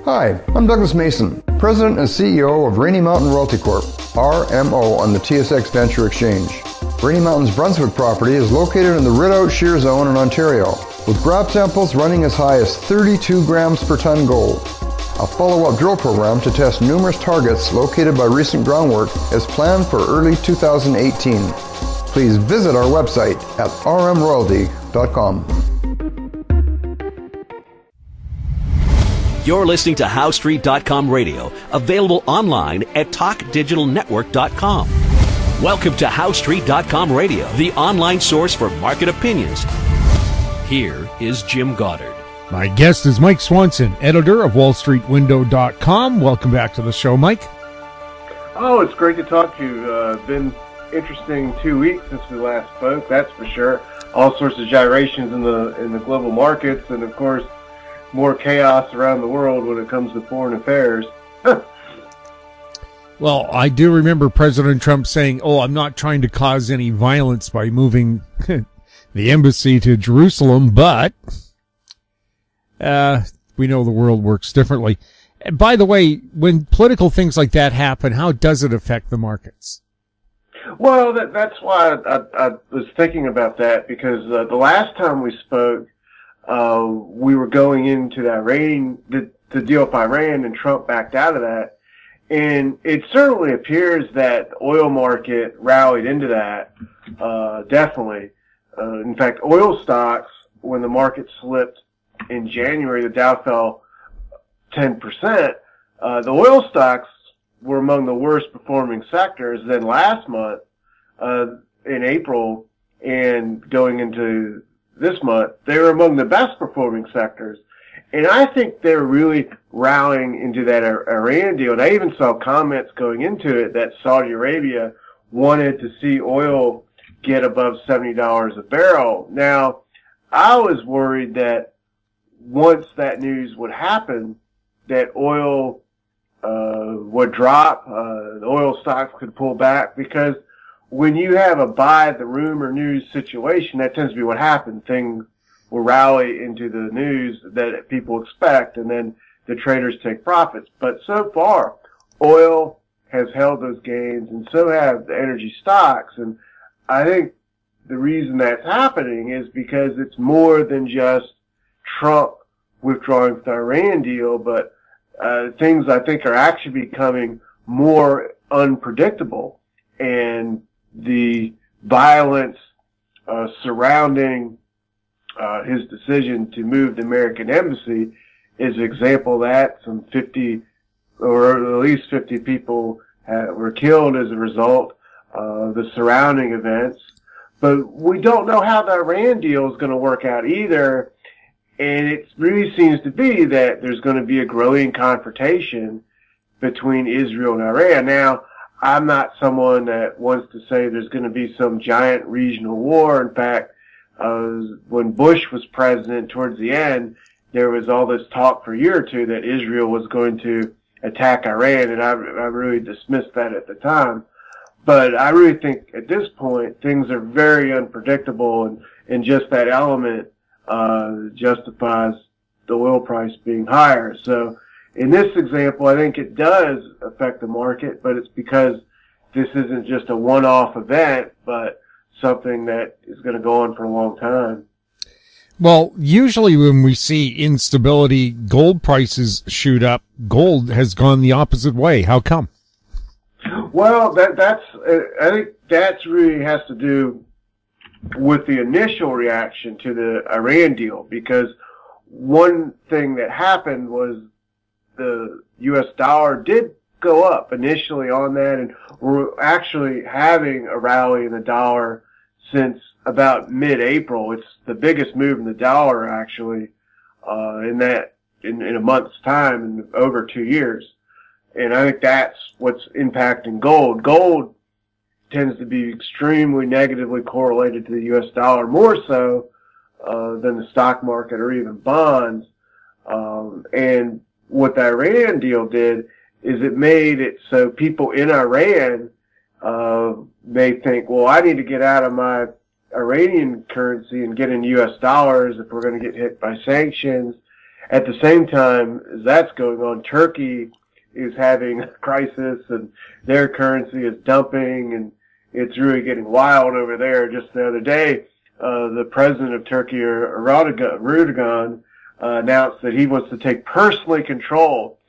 Hi, I'm Douglas Mason, President and CEO of Rainy Mountain Royalty Corp., RMO, on the TSX Venture Exchange. Rainy Mountain's Brunswick property is located in the Rideout Shear Zone in Ontario, with grab samples running as high as 32 grams per ton gold. A follow-up drill program to test numerous targets located by recent groundwork is planned for early 2018. Please visit our website at rmroyalty.com. You're listening to HowStreet.com radio, available online at TalkDigitalNetwork.com. Welcome to HowStreet.com radio, the online source for market opinions. Here is Jim Goddard. My guest is Mike Swanson, editor of WallStreetWindow.com. Welcome back to the show, Mike. Oh, it's great to talk to you. Been interesting 2 weeks since we last spoke, that's for sure. All sorts of gyrations in the global markets, and of course, more chaos around the world when it comes to foreign affairs. Well, I do remember President Trump saying, I'm not trying to cause any violence by moving the embassy to Jerusalem, but we know the world works differently. And by the way, when political things like that happen, how does it affect the markets? Well, that's why I was thinking about that, because the last time we spoke, we were going into the deal with Iran, and Trump backed out of that. And it certainly appears that the oil market rallied into that, definitely. In fact, oil stocks, when the market slipped in January, the Dow fell 10%. The oil stocks were among the worst performing sectors. Then last month, in April, and going into this month, they were among the best performing sectors. And I think they're really rallying into that Iran deal. And I even saw comments going into it that Saudi Arabia wanted to see oil get above $70 a barrel. Now, I was worried that once that news would happen, that oil would drop, the oil stocks could pull back, because when you have a buy the rumor news situation, that tends to be what happens. Things will rally into the news that people expect, and then the traders take profits. But so far, oil has held those gains, and so have the energy stocks. And I think the reason that's happening is because it's more than just Trump withdrawing from the Iran deal, but things I think are actually becoming more unpredictable. And the violence surrounding his decision to move the American embassy is an example of that. Some 50, or at least 50 people were killed as a result of the surrounding events. But we don't know how the Iran deal is going to work out either. And it really seems to be that there's going to be a growing confrontation between Israel and Iran. Now, I'm not someone that wants to say there's going to be some giant regional war. In fact, when Bush was president towards the end, there was all this talk for a year or two that Israel was going to attack Iran, and I really dismissed that at the time. But I really think at this point, things are very unpredictable, and just that element justifies the oil price being higher. So in this example, I think it does affect the market, but it's because this isn't just a one-off event, but something that is going to go on for a long time. Well, usually when we see instability, gold prices shoot up. Gold has gone the opposite way. How come? Well, I think that's really has to do with the initial reaction to the Iran deal, because one thing that happened was the U.S. dollar did go up initially on that, and we're actually having a rally in the dollar since about mid-April. It's the biggest move in the dollar, actually, in a month's time, in over 2 years. And I think that's what's impacting gold. Gold tends to be extremely negatively correlated to the U.S. dollar, more so than the stock market or even bonds. And what the Iran deal did is it made it so people in Iran may think, well, I need to get out of my Iranian currency and get in U.S. dollars if we're going to get hit by sanctions. At the same time as that's going on, Turkey is having a crisis and their currency is dumping, and it's really getting wild over there. Just the other day, the president of Turkey, Erdogan, announced that he wants to take personally control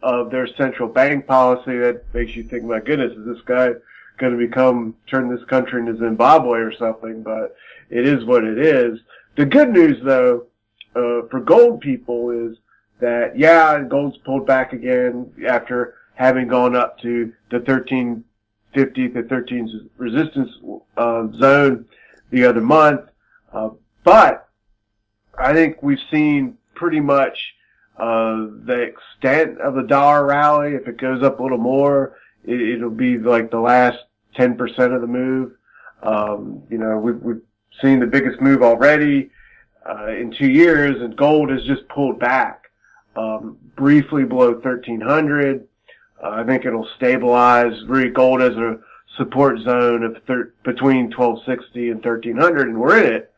of their central bank policy. That makes you think, my goodness, is this guy going to turn this country into Zimbabwe or something? But it is what it is. The good news, though, for gold people is that, gold's pulled back again after having gone up to the 1350 to 13 resistance zone the other month. But I think we've seen pretty much the extent of the dollar rally. If it goes up a little more, it'll be like the last 10% of the move. We've seen the biggest move already in 2 years, and gold has just pulled back briefly below 1300. I think it'll stabilize. Really, gold has a support zone of between 1260 and 1300, and we're in it.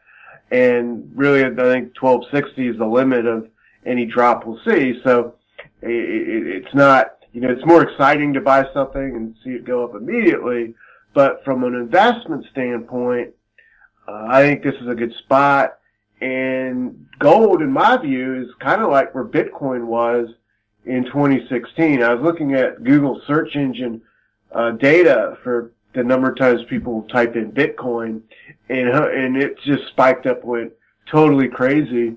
And really, I think 1260 is the limit of any drop we'll see. So it's not, it's more exciting to buy something and see it go up immediately. But from an investment standpoint, I think this is a good spot. And gold, in my view, is kind of like where Bitcoin was in 2016. I was looking at Google search engine data for the number of times people type in Bitcoin, and it just spiked up, went totally crazy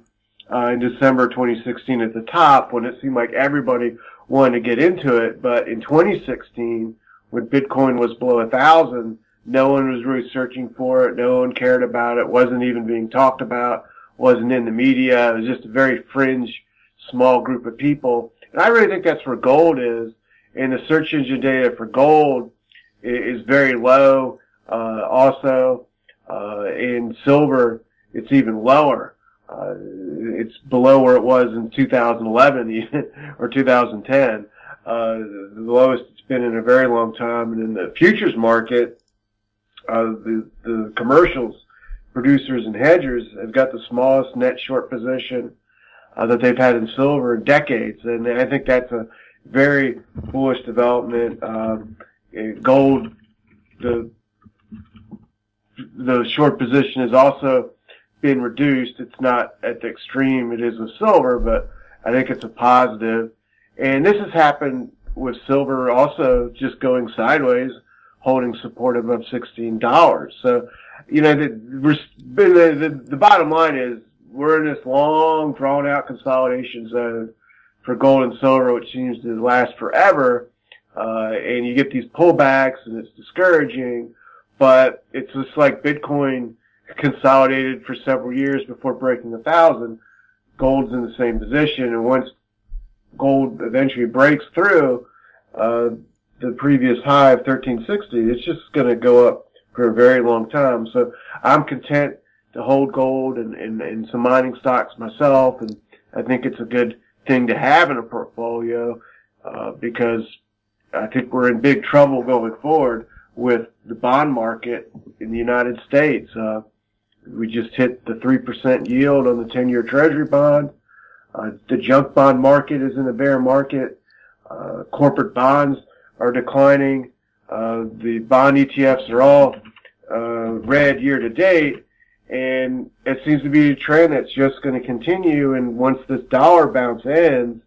in December 2016 at the top, when it seemed like everybody wanted to get into it. But in 2016, when Bitcoin was below 1,000, no one was really searching for it. No one cared about it. Wasn't even being talked about. Wasn't in the media. It was just a very fringe, small group of people. And I really think that's where gold is. And the search engine data for gold is very low. Also, in silver, it's even lower. It's below where it was in 2011 even, or 2010. The lowest it's been in a very long time. And in the futures market, the commercials, producers and hedgers have got the smallest net short position that they've had in silver in decades. And I think that's a very bullish development. Gold, the short position has also been reduced. It's not at the extreme it is with silver, but I think it's a positive. And this has happened with silver also just going sideways, holding support above $16. So, the bottom line is we're in this long, drawn-out consolidation zone for gold and silver, which seems to last forever. And you get these pullbacks, and it's discouraging. But it's just like Bitcoin consolidated for several years before breaking 1,000. Gold's in the same position, and once gold eventually breaks through the previous high of 1360, it's just going to go up for a very long time. So I'm content to hold gold and some mining stocks myself, and I think it's a good thing to have in a portfolio because I think we're in big trouble going forward with the bond market in the United States. We just hit the 3% yield on the 10-year Treasury bond. The junk bond market is in a bear market. Corporate bonds are declining. The bond ETFs are all red year to date, and it seems to be a trend that's just going to continue. And once this dollar bounce ends,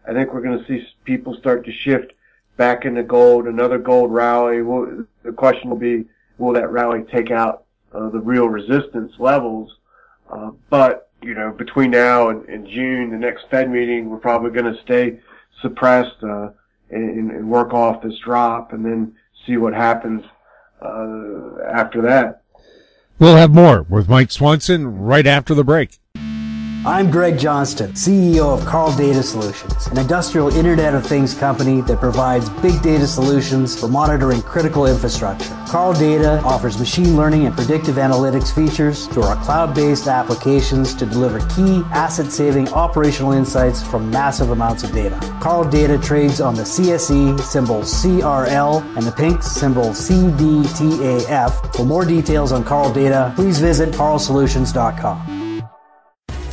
I think we're going to see people start to shift back into gold, another gold rally. The question will be, will that rally take out the real resistance levels? But between now and June, the next Fed meeting, we're probably going to stay suppressed and work off this drop, and then see what happens after that. We'll have more with Mike Swanson right after the break. I'm Greg Johnston, CEO of Carl Data Solutions, an industrial Internet of Things company that provides big data solutions for monitoring critical infrastructure. Carl Data offers machine learning and predictive analytics features through our cloud-based applications to deliver key asset-saving operational insights from massive amounts of data. Carl Data trades on the CSE, symbol CRL, and the Pink, symbol CDTAF. For more details on Carl Data, please visit carlsolutions.com.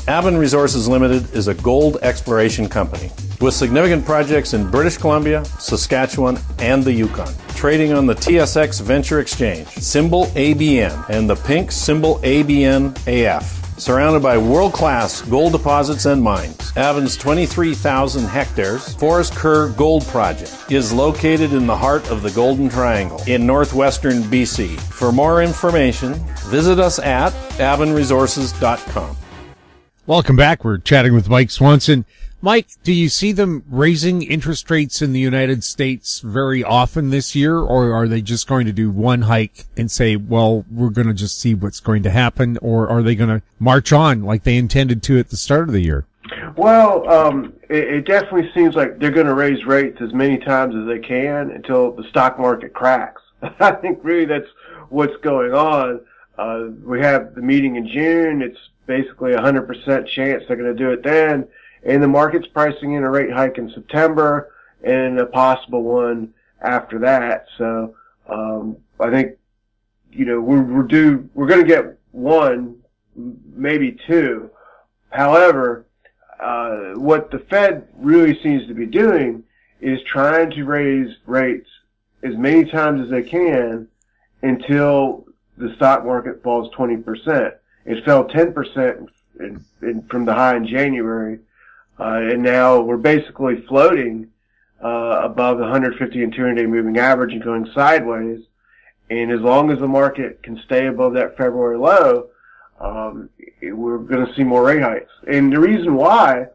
Avon Resources Limited is a gold exploration company with significant projects in British Columbia, Saskatchewan, and the Yukon. Trading on the TSX Venture Exchange, symbol ABN, and the pink symbol ABN-AF. Surrounded by world-class gold deposits and mines, Avon's 23,000 hectares Forest Kerr Gold Project is located in the heart of the Golden Triangle in northwestern BC. For more information, visit us at avonresources.com. Welcome back. We're chatting with Mike Swanson. Mike, do you see them raising interest rates in the United States very often this year, or are they just going to do one hike and say, well, we're going to just see what's going to happen, or are they going to march on like they intended to at the start of the year? Well, it definitely seems like they're going to raise rates as many times as they can until the stock market cracks. I think really that's what's going on. We have the meeting in June. It's basically 100% chance they're going to do it then. And the market's pricing in a rate hike in September and a possible one after that. So, I think, we're going to get one, maybe two. However, what the Fed really seems to be doing is trying to raise rates as many times as they can until the stock market falls 20%. It fell 10% from the high in January. And now we're basically floating above the 150 and 200-day moving average and going sideways. And as long as the market can stay above that February low, we're going to see more rate hikes. And the reason why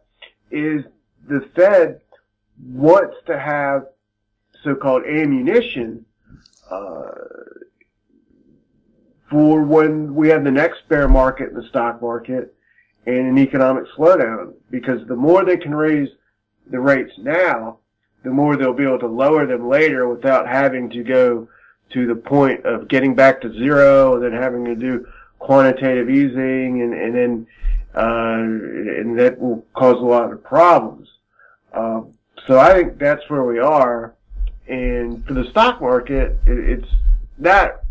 is the Fed wants to have so-called ammunition for when we have the next bear market in the stock market and an economic slowdown, because the more they can raise the rates now, the more they'll be able to lower them later without having to go to the point of getting back to zero and then having to do quantitative easing and that will cause a lot of problems. So I think that's where we are. And for the stock market, it's not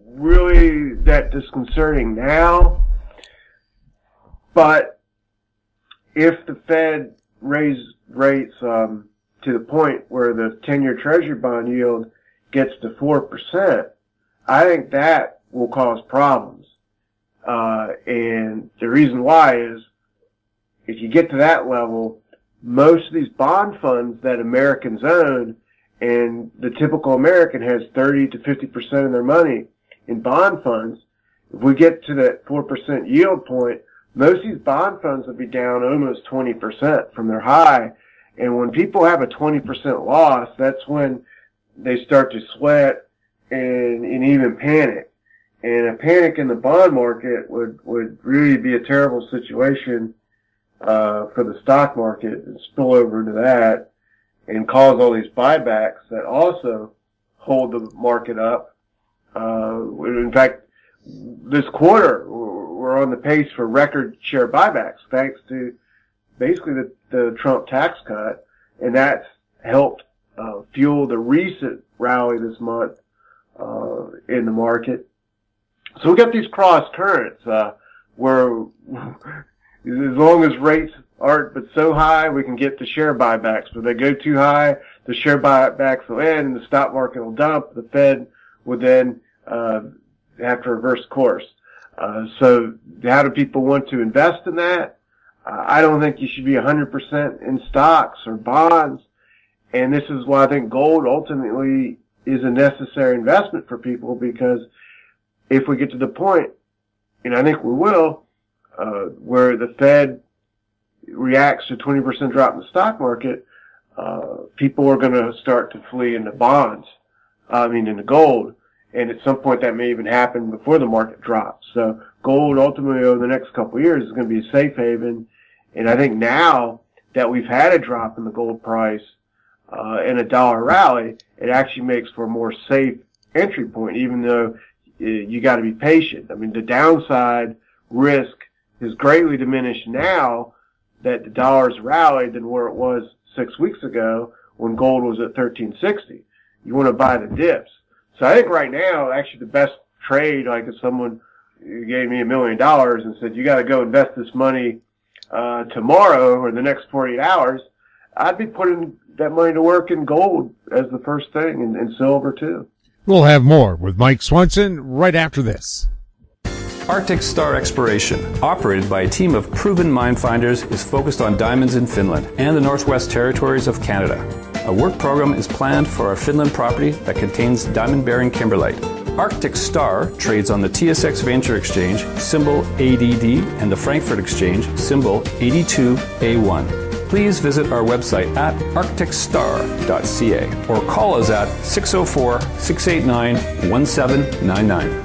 really that disconcerting now. But if the Fed raises rates to the point where the 10-year Treasury bond yield gets to 4%, I think that will cause problems. And the reason why is if you get to that level, most of these bond funds that Americans own, and the typical American has 30 to 50% of their money in bond funds, if we get to that 4% yield point, most of these bond funds will be down almost 20% from their high. And when people have a 20% loss, that's when they start to sweat and even panic. And a panic in the bond market would really be a terrible situation for the stock market, and spill over into that and cause all these buybacks that also hold the market up. In fact, this quarter, we're on the pace for record share buybacks thanks to basically the Trump tax cut, and that's helped fuel the recent rally this month in the market. So we got these cross currents where as long as rates aren't but so high, we can get the share buybacks. But if they go too high, the share buybacks will end and the stock market will dump. The Fed would then have to reverse course. So how do people want to invest in that? I don't think you should be 100% in stocks or bonds. And this is why I think gold ultimately is a necessary investment for people, because if we get to the point, and I think we will, where the Fed reacts to a 20% drop in the stock market, people are going to start to flee into bonds, into gold. And at some point that may even happen before the market drops. So gold ultimately over the next couple of years is going to be a safe haven. And I think now that we've had a drop in the gold price, and a dollar rally, it actually makes for a more safe entry point, even though you got to be patient. I mean, the downside risk is greatly diminished now that the dollar's rallied than where it was 6 weeks ago when gold was at 1360. You want to buy the dips. So I think right now, actually the best trade, like if someone gave me $1 million and said, you got to go invest this money tomorrow or the next 48 hours, I'd be putting that money to work in gold as the first thing, and silver too. We'll have more with Mike Swanson right after this. Arctic Star Exploration, operated by a team of proven mine finders, is focused on diamonds in Finland and the Northwest Territories of Canada. A work program is planned for our Finland property that contains diamond-bearing kimberlite. Arctic Star trades on the TSX Venture Exchange, symbol ADD, and the Frankfurt Exchange, symbol 82A1. Please visit our website at arcticstar.ca or call us at 604-689-1799.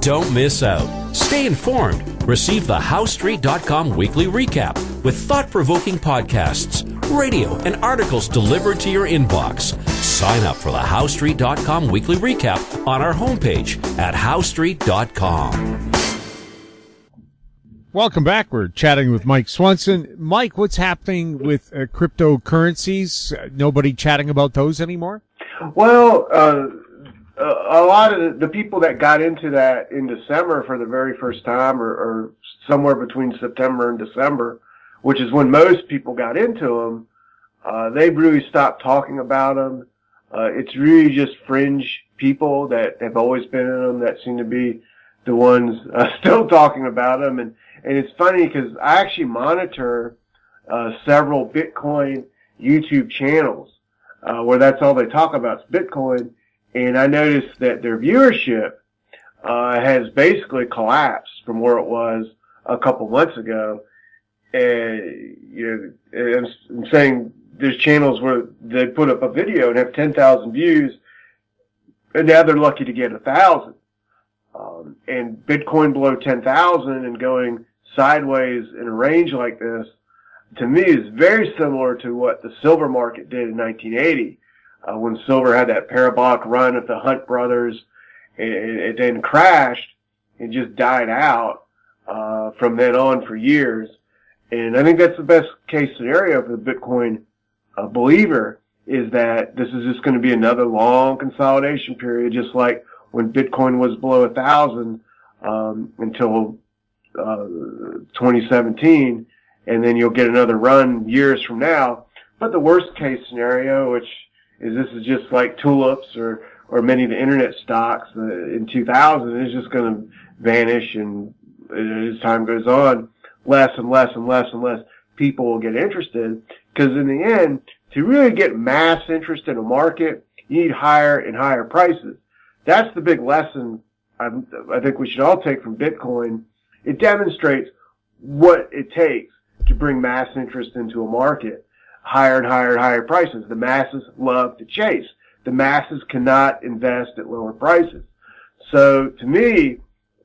Don't miss out. Stay informed. Receive the HowStreet.com weekly recap with thought-provoking podcasts, radio, and articles delivered to your inbox. Sign up for the HowStreet.com weekly recap on our homepage at HowStreet.com. Welcome back. We're chatting with Mike Swanson. Mike, what's happening with cryptocurrencies? Nobody chatting about those anymore? Well, a lot of the people that got into that in December for the very first time, or somewhere between September and December, which is when most people got into them, they really stopped talking about them. It's really just fringe people that have always been in them that seem to be the ones still talking about them. And it's funny because I actually monitor several Bitcoin YouTube channels where that's all they talk about is Bitcoin. And I noticed that their viewership has basically collapsed from where it was a couple months ago. And, I'm saying there's channels where they put up a video and have 10,000 views, and now they're lucky to get 1,000. And Bitcoin below 10,000 and going sideways in a range like this, to me, is very similar to what the silver market did in 1980. When silver had that parabolic run of the Hunt brothers, it then crashed and just died out from then on for years. And I think that's the best case scenario for the Bitcoin believer, is that this is just going to be another long consolidation period, just like when Bitcoin was below 1,000 until 2017, and then you'll get another run years from now. But the worst case scenario, which is this is just like tulips or many of the internet stocks in 2000, is just going to vanish, and as time goes on, less and less and less and less people will get interested, because in the end, to really get mass interest in a market, you need higher and higher prices. That's the big lesson I think we should all take from Bitcoin. It demonstrates what it takes to bring mass interest into a market. Higher and higher and higher prices. The masses love to chase. The masses cannot invest at lower prices. So to me,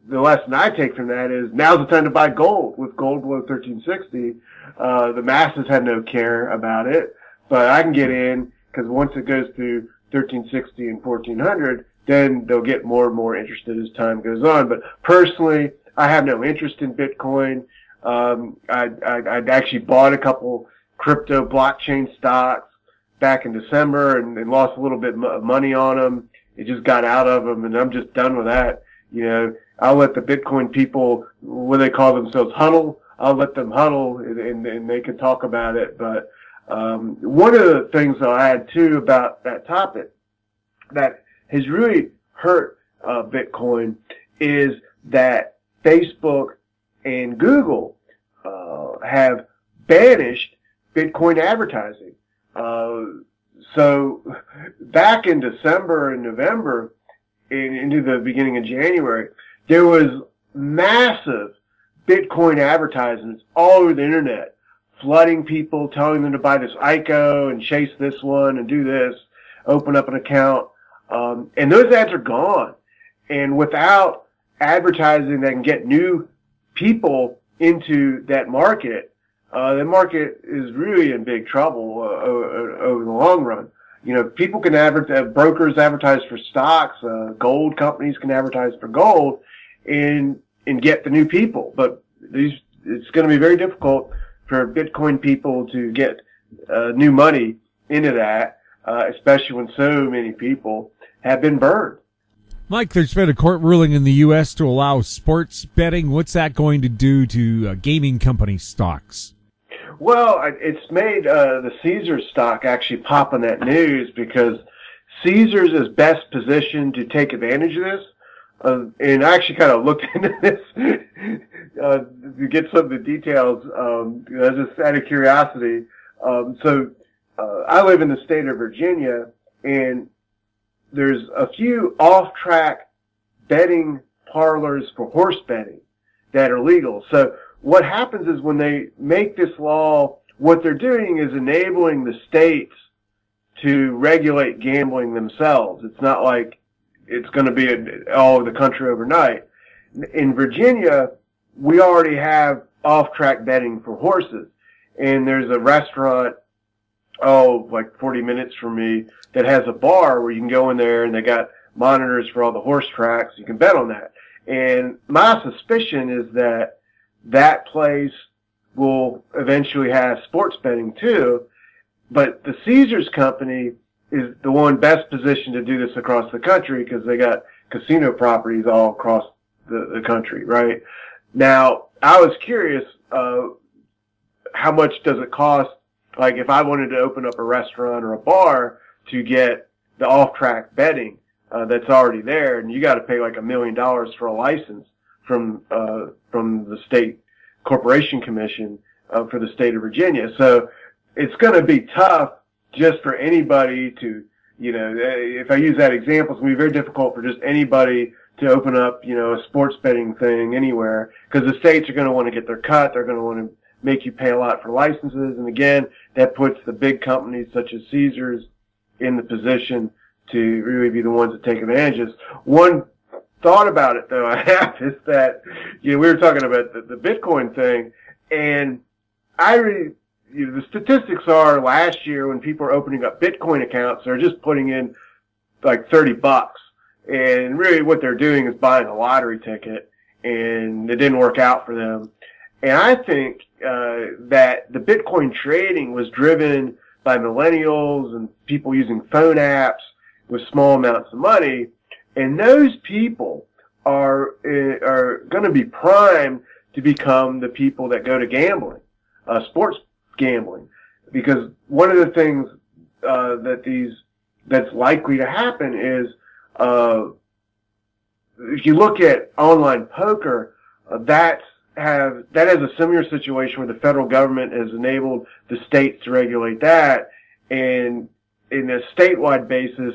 the lesson I take from that is now's the time to buy gold. With gold below 1360, the masses have no care about it, but I can get in because once it goes to 1360 and 1400, then they'll get more and more interested as time goes on. But personally, I have no interest in Bitcoin. I'd actually bought a couple crypto blockchain stocks back in December and lost a little bit of money on them. It just got out of them, and I'm just done with that. I'll let the Bitcoin people, what they call themselves, huddle. I'll let them huddle, and they can talk about it. But one of the things I'll add too about that topic that has really hurt Bitcoin is that Facebook and Google have banished Bitcoin advertising. So back in December and November, into the beginning of January, there was massive Bitcoin advertisements all over the internet, flooding people, telling them to buy this ICO and chase this one and do this, open up an account. And those ads are gone. And without advertising that can get new people into that market, the market is really in big trouble over the long run. People can advertise, brokers advertise for stocks, gold companies can advertise for gold and get the new people. But it's going to be very difficult for Bitcoin people to get new money into that, especially when so many people have been burned. Mike, there's been a court ruling in the U.S. to allow sports betting. What's that going to do to gaming company stocks? Well, it's made the Caesars stock actually pop in that news because Caesars is best positioned to take advantage of this. And I actually kind of looked into this to get some of the details, just out of curiosity. I live in the state of Virginia, and there's a few off-track betting parlors for horse betting that are legal. So what happens is when they make this law, what they're doing is enabling the states to regulate gambling themselves. It's not like it's going to be all over the country overnight. In Virginia, we already have off-track betting for horses, and there's a restaurant, like 40 minutes from me, that has a bar where you can go in there and they got monitors for all the horse tracks. You can bet on that. And my suspicion is that that place will eventually have sports betting too, but the Caesars company is the one best positioned to do this across the country because they got casino properties all across the country, right? Now, I was curious, how much does it cost, like if I wanted to open up a restaurant or a bar to get the off-track betting that's already there, and you got to pay like $1 million for a license from the state corporation commission for the state of Virginia. So it's going to be tough just for anybody to, if I use that example, it's going to be very difficult for just anybody to open up, a sports betting thing anywhere, because the states are going to want to get their cut. They're going to want to make you pay a lot for licenses. And again, that puts the big companies such as Caesars in the position to really be the ones that take advantage of this. One thought about it, though, I have is that, we were talking about the Bitcoin thing, and the statistics are last year when people are opening up Bitcoin accounts, they're just putting in like $30. And really what they're doing is buying a lottery ticket, and it didn't work out for them. And I think that the Bitcoin trading was driven by millennials and people using phone apps with small amounts of money, and those people are going to be primed to become the people that go to gambling, sports gambling, because one of the things that's likely to happen is if you look at online poker, that has a similar situation where the federal government has enabled the states to regulate that, and in a statewide basis,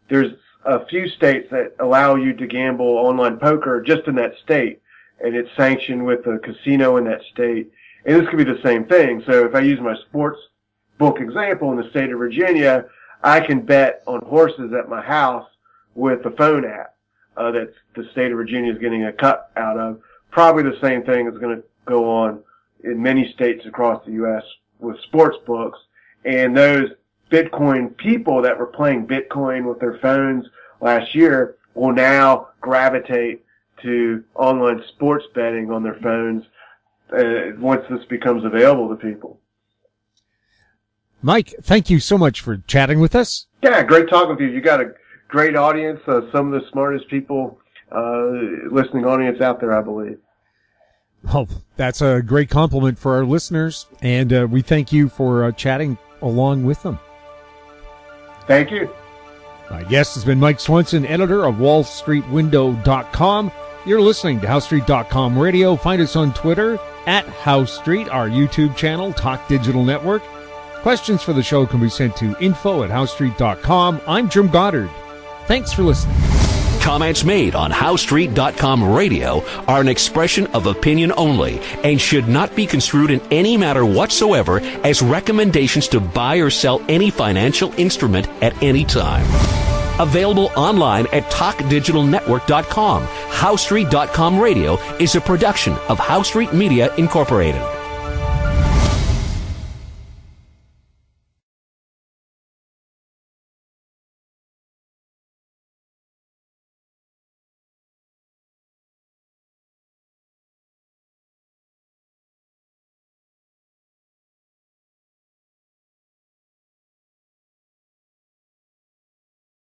there's a few states that allow you to gamble online poker just in that state, and it's sanctioned with a casino in that state. And this could be the same thing. So if I use my sports book example in the state of Virginia, I can bet on horses at my house with a phone app that the state of Virginia is getting a cut out of. Probably the same thing is going to go on in many states across the U.S. with sports books. And those Bitcoin people that were playing Bitcoin with their phones last year will now gravitate to online sports betting on their phones once this becomes available to people. Mike, thank you so much for chatting with us. Yeah, great talking with you. You got a great audience, some of the smartest people, listening audience out there, I believe. Well, that's a great compliment for our listeners, and we thank you for chatting along with them. Thank you. My guest has been Mike Swanson, editor of WallStreetWindow.com. You're listening to HowStreet.com Radio. Find us on Twitter at HowStreet, our YouTube channel, Talk Digital Network. Questions for the show can be sent to info@HowStreet.com. I'm Jim Goddard. Thanks for listening. Comments made on HowStreet.com Radio are an expression of opinion only and should not be construed in any matter whatsoever as recommendations to buy or sell any financial instrument at any time. Available online at TalkDigitalNetwork.com. HowStreet.com Radio is a production of HowStreet Media Incorporated.